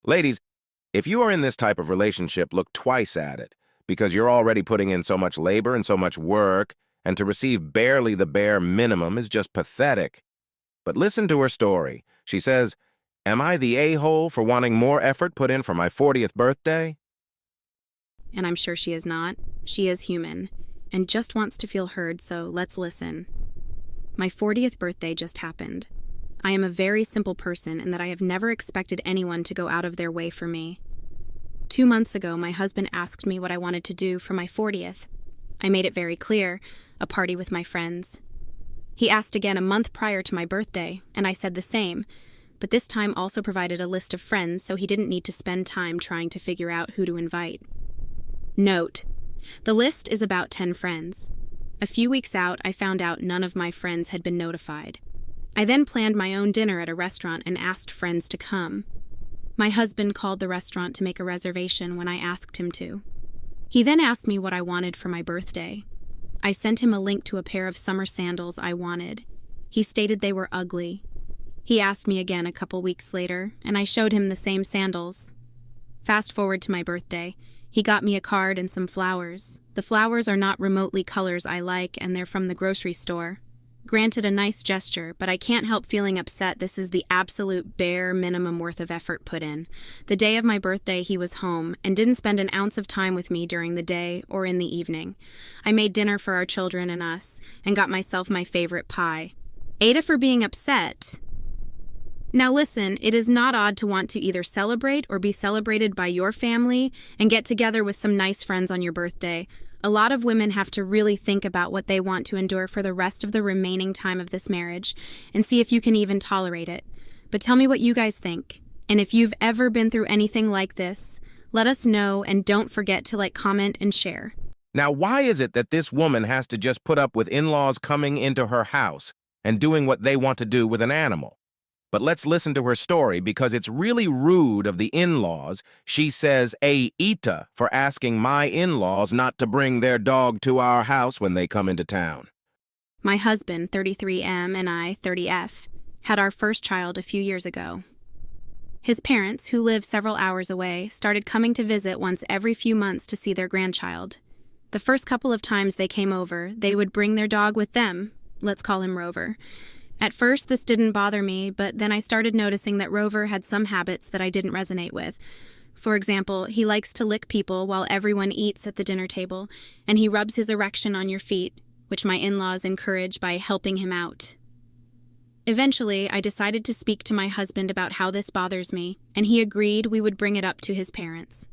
Ladies, if you are in this type of relationship, look twice at it, because you're already putting in so much labor and so much work, and to receive barely the bare minimum is just pathetic. But listen to her story. She says, "Am I the a-hole for wanting more effort put in for my 40th birthday?" And I'm sure she is not. She is human, and just wants to feel heard, so let's listen. My 40th birthday just happened. I am a very simple person in that I have never expected anyone to go out of their way for me. 2 months ago, my husband asked me what I wanted to do for my 40th. I made it very clear, a party with my friends. He asked again a month prior to my birthday, and I said the same, but this time also provided a list of friends so he didn't need to spend time trying to figure out who to invite. Note: the list is about 10 friends. A few weeks out, I found out none of my friends had been notified. I then planned my own dinner at a restaurant and asked friends to come. My husband called the restaurant to make a reservation when I asked him to. He then asked me what I wanted for my birthday. I sent him a link to a pair of summer sandals I wanted. He stated they were ugly. He asked me again a couple weeks later, and I showed him the same sandals. Fast forward to my birthday. He got me a card and some flowers. The flowers are not remotely colors I like, and they're from the grocery store. Granted, a nice gesture, but I can't help feeling upset. This is the absolute bare minimum worth of effort put in. The day of my birthday, he was home and didn't spend an ounce of time with me during the day or in the evening. I made dinner for our children and us, and got myself my favorite pie. Ada for being upset. Now listen, it is not odd to want to either celebrate or be celebrated by your family and get together with some nice friends on your birthday. A lot of women have to really think about what they want to endure for the rest of the remaining time of this marriage and see if you can even tolerate it. But tell me what you guys think. And if you've ever been through anything like this, let us know, and don't forget to like, comment, and share. Now, why is it that this woman has to just put up with in-laws coming into her house and doing what they want to do with an animal? But let's listen to her story, because it's really rude of the in-laws. She says, Ita, for asking my in-laws not to bring their dog to our house when they come into town. My husband, 33M, and I, 30F, had our first child a few years ago. His parents, who live several hours away, started coming to visit once every few months to see their grandchild. The first couple of times they came over, they would bring their dog with them. Let's call him Rover. At first, this didn't bother me, but then I started noticing that Rover had some habits that I didn't resonate with. For example, he likes to lick people while everyone eats at the dinner table, and he rubs his erection on your feet, which my in-laws encourage by helping him out. Eventually, I decided to speak to my husband about how this bothers me, and he agreed we would bring it up to his parents.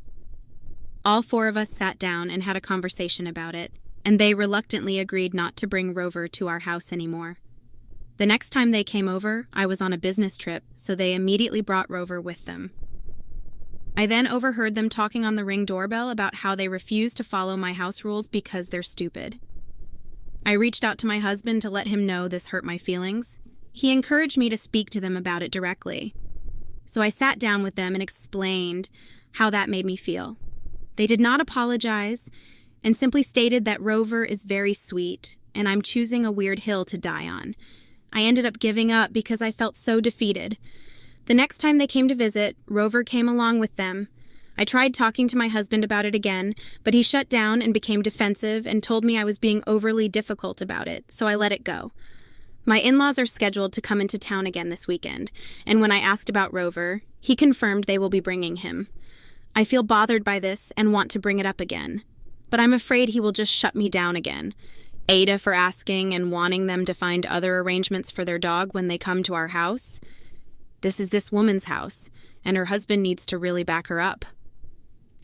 All 4 of us sat down and had a conversation about it, and they reluctantly agreed not to bring Rover to our house anymore. The next time they came over, I was on a business trip, so they immediately brought Rover with them. I then overheard them talking on the Ring doorbell about how they refuse to follow my house rules because they're stupid. I reached out to my husband to let him know this hurt my feelings. He encouraged me to speak to them about it directly. So I sat down with them and explained how that made me feel. They did not apologize and simply stated that Rover is very sweet and I'm choosing a weird hill to die on. I ended up giving up because I felt so defeated. The next time they came to visit, Rover came along with them. I tried talking to my husband about it again, but he shut down and became defensive and told me I was being overly difficult about it, so I let it go. My in-laws are scheduled to come into town again this weekend, and when I asked about Rover, he confirmed they will be bringing him. I feel bothered by this and want to bring it up again, but I'm afraid he will just shut me down again. Ada for asking and wanting them to find other arrangements for their dog when they come to our house. This is this woman's house, and her husband needs to really back her up.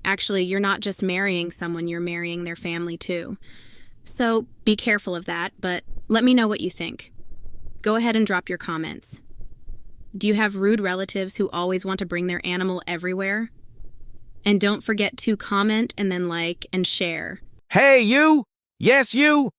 Actually, you're not just marrying someone, you're marrying their family too. So be careful of that, but let me know what you think. Go ahead and drop your comments. Do you have rude relatives who always want to bring their animal everywhere? And don't forget to comment and then like and share. Hey, you! Yes, you!